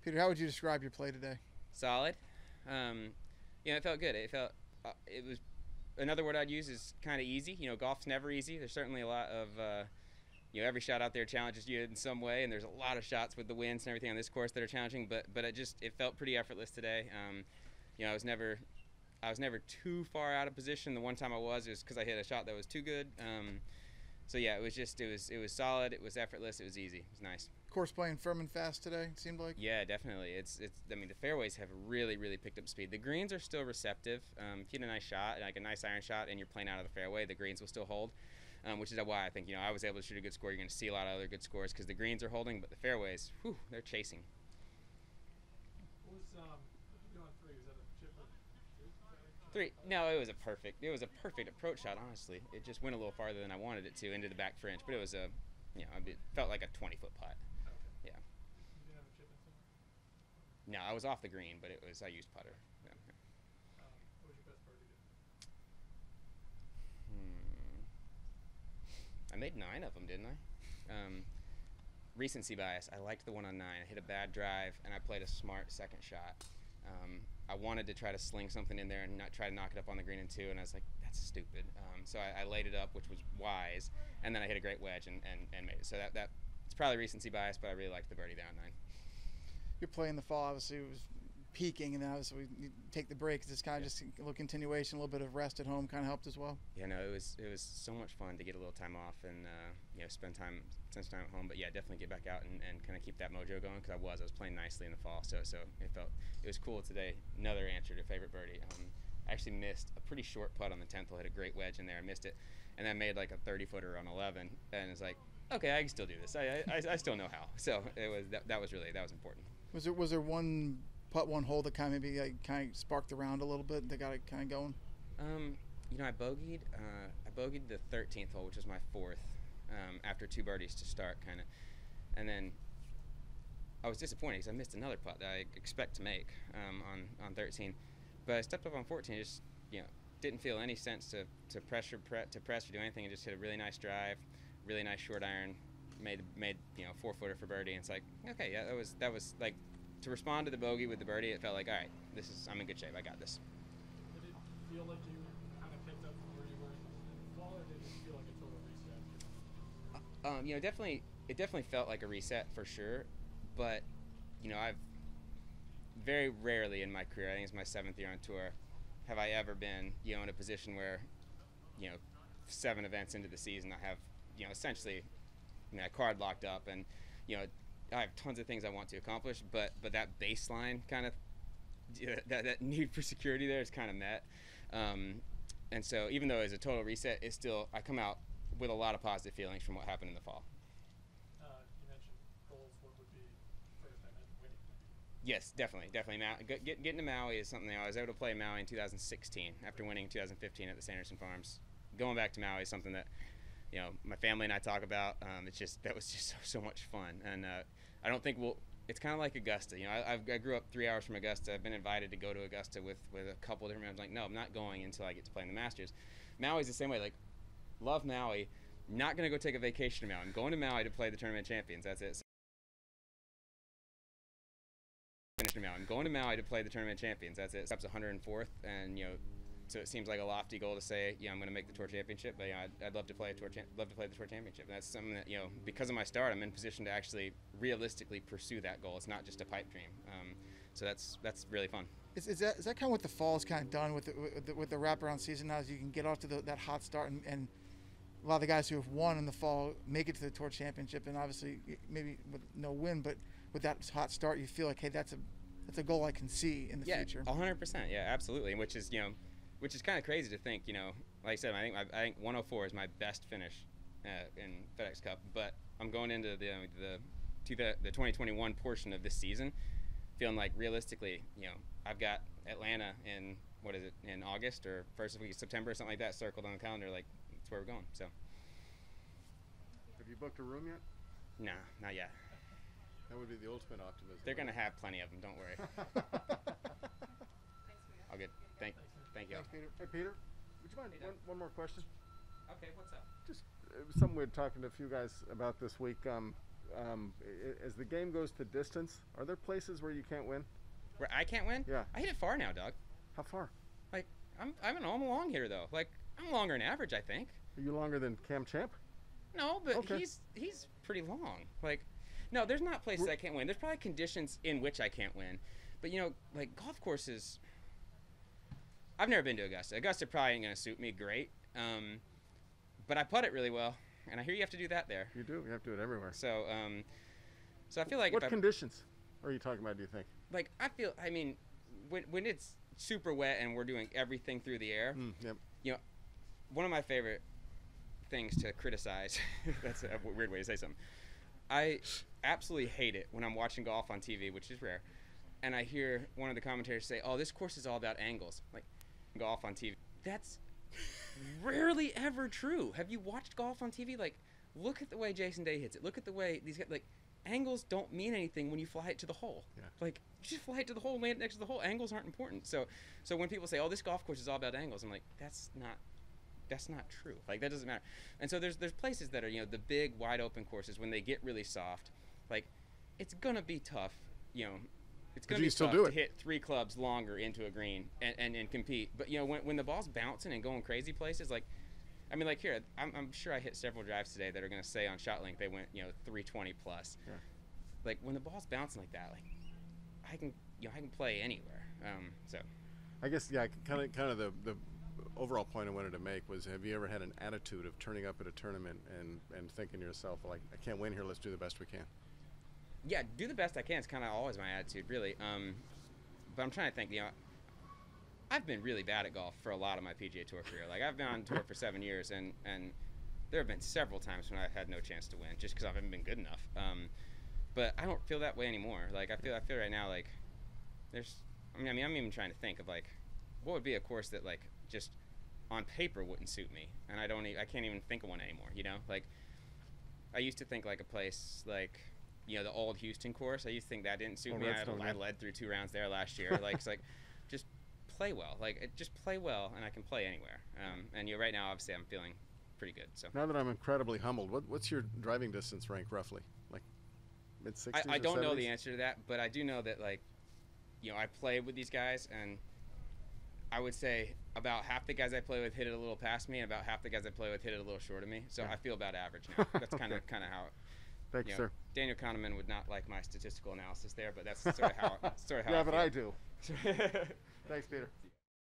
Peter, how would you describe your play today? Solid. It felt good. It was another word I'd use is kind of easy. Golf's never easy. There's certainly a lot of every shot out there challenges you in some way, and there's a lot of shots with the winds and everything on this course that are challenging. But it felt pretty effortless today. I was never too far out of position. The one time I was, it was because I hit a shot that was too good. So yeah, it was solid. It was effortless. It was easy. It was nice. Course playing firm and fast today, it seemed like. Yeah, definitely. It's. I mean, the fairways have really picked up speed. The greens are still receptive. If you hit a nice shot, like a nice iron shot, and you're playing out of the fairway, the greens will still hold. Which is why I think I was able to shoot a good score. You're going to see a lot of other good scores because the greens are holding, but the fairways, they're chasing. What was you on three? Was that a chip or Three. No, it was a perfect approach shot. Honestly, it just went a little farther than I wanted it to into the back fringe, but it was it felt like a 20-foot putt. Okay. Yeah. You didn't have a chip in somewhere? No, I was off the green, but I used putter. Yeah. What was your best birdie do? Hmm. I made 9 of them, didn't I? Recency bias. I liked the one on 9. I hit a bad drive, and I played a smart second shot. I wanted to try to sling something in there and not try to knock it up on the green in 2, and I was like, that's stupid. So I laid it up, which was wise, and then I hit a great wedge and made it. So that it's probably recency bias, but I really liked the birdie there on 9. Your play in the fall obviously was peaking, and obviously you take the break. It's kind of just a little continuation, a little bit of rest at home kind of helped as well. Yeah, no, it was so much fun to get a little time off and spend some time at home. But yeah, definitely get back out and kind of keep that mojo going because I was playing nicely in the fall. So it was cool today. Another answer to favorite birdie. I actually missed a pretty short putt on the 10th hole. Hit a great wedge in there. I missed it, and then made like a 30-footer on 11. And it's like, okay, I can still do this. I still know how. So it was that was important. Was there one putt, one hole that kind of maybe kind of sparked the round a little bit that got it kind of going? I bogeyed the 13th hole, which was my 4th, after 2 birdies to start, kind of, and then I was disappointed because I missed another putt that I expect to make on 13, but I stepped up on 14. Just didn't feel any sense to press or do anything, and just hit a really nice drive, really nice short iron, made 4-footer for birdie, and it's like, okay, yeah, that was like, to respond to the bogey with the birdie, it felt like, all right, I'm in good shape. I got this. Did it feel like you kind of picked up from where you were in the fall, or did it feel like a total reset? It definitely felt like a reset for sure, but I've very rarely in my career, I think it's my 7th year on tour, have I ever been in a position where 7 events into the season I have essentially a card locked up, and I have tons of things I want to accomplish, but that baseline kind of that need for security there is kind of met, and so even though it's a total reset, it's still, I come out with a lot of positive feelings from what happened in the fall. You mentioned goals. What would be first? I meant winning. Yes, definitely. Getting to Maui is something I was able to play Maui in 2016 after winning 2015 at the Sanderson Farms. Going back to Maui is something that my family and I talk about. That was just so much fun, and I don't think it's kind of like Augusta. I grew up 3 hours from Augusta. I've been invited to go to Augusta with a couple different. I'm like, no, I'm not going until I get to play in the Masters. Maui's the same way. Like, love Maui. Not gonna go take a vacation to Maui. I'm going to Maui to play the Tournament of Champions. That's it. I'm going to Maui to play the Tournament of Champions. That's it. Steps 104th, and so it seems like a lofty goal to say, I'm going to make the Tour Championship, but I'd love to play the Tour Championship. And that's something that because of my start, I'm in position to actually realistically pursue that goal. It's not just a pipe dream. So that's really fun. Is that kind of what the fall is kind of done with the wraparound season now? Is you can get off to that hot start, and a lot of the guys who have won in the fall make it to the Tour Championship, and obviously maybe with no win, but with that hot start, you feel like, hey, that's a goal I can see in the future. 100%. Yeah, absolutely. Which is kind of crazy to think. Like I said, I think 104 is my best finish in FedEx Cup, but I'm going into the 2021 portion of this season feeling like realistically, I've got Atlanta in in August or first week of September or something like that circled on the calendar. Like, that's where we're going. So. Have you booked a room yet? Nah, not yet. That would be the ultimate optimism. They're gonna have plenty of them. Don't worry. I'll get. Thank you. Thanks, Peter. Hey, Peter, would you mind one more question? Okay, what's up? Just something we were talking to a few guys about this week. as the game goes to distance, are there places where you can't win? Where I can't win? Yeah. I hit it far now, dog. How far? Like I'm a long hitter though. Like I'm longer than average, I think. Are you longer than Cam Champ? No, but Okay. he's pretty long. Like, no, there's not places I can't win. There's probably conditions in which I can't win. But like golf courses. I've never been to Augusta. Augusta probably ain't gonna suit me great. But I putt it really well, and I hear you have to do that there. You do. You have to do it everywhere. So so I feel like What conditions are you talking about, do you think? like I mean, when it's super wet and we're doing everything through the air. Yep. One of my favorite things to criticize, that's a weird way to say something. I absolutely hate it when I'm watching golf on TV, which is rare, and I hear one of the commentators say, "Oh, this course is all about angles." Like, golf on TV. That's rarely ever true. Have you watched golf on TV? Like, look at the way Jason Day hits it. Look at the way these guys, like, angles don't mean anything when you fly it to the hole. Yeah. Like, you just fly it to the hole, land next to the hole. Angles aren't important. So when people say, "Oh, this golf course is all about angles," I'm like, that's not true. Like, that doesn't matter. And so there's places that are, the big wide open courses, when they get really soft, like, it's gonna be tough, it's gonna you be still tough do to it. hit 3 clubs longer into a green and compete. But when the ball's bouncing and going crazy places, like, I mean, like here, I'm sure I hit several drives today that are gonna say on ShotLink they went 320 plus. Yeah. Like, when the ball's bouncing like that, like, I can play anywhere. So I guess, yeah, kind of the overall point I wanted to make was, have you ever had an attitude of turning up at a tournament and thinking to yourself, like, I can't win here, let's do the best we can? yeah, do the best I can. It's kind of always my attitude, really. But I'm trying to think. I've been really bad at golf for a lot of my PGA Tour career. Like, I've been on tour for 7 years, and there have been several times when I've had no chance to win just because I haven't been good enough. But I don't feel that way anymore. Like, I feel right now like I'm even trying to think of, like, what would be a course that, like, just on paper wouldn't suit me, and I can't even think of one anymore. Like, I used to think like a place like the old Houston course. I used to think that didn't suit me. I led through 2 rounds there last year. Like, it's like, just play well. Like, just play well, and I can play anywhere. And right now, obviously, I'm feeling pretty good. So Now that I'm incredibly humbled, what's your driving distance rank roughly? Like mid-60s? I or don't know 70s? the answer to that, but I do know that, like, I play with these guys, and I would say about half the guys I play with hit it a little past me, and about half the guys I play with hit it a little short of me. So I feel about average now. That's kind of how. Thank you, sir. Daniel Kahneman would not like my statistical analysis there, but that's sort of how. Yeah, but I do. Thanks, Peter.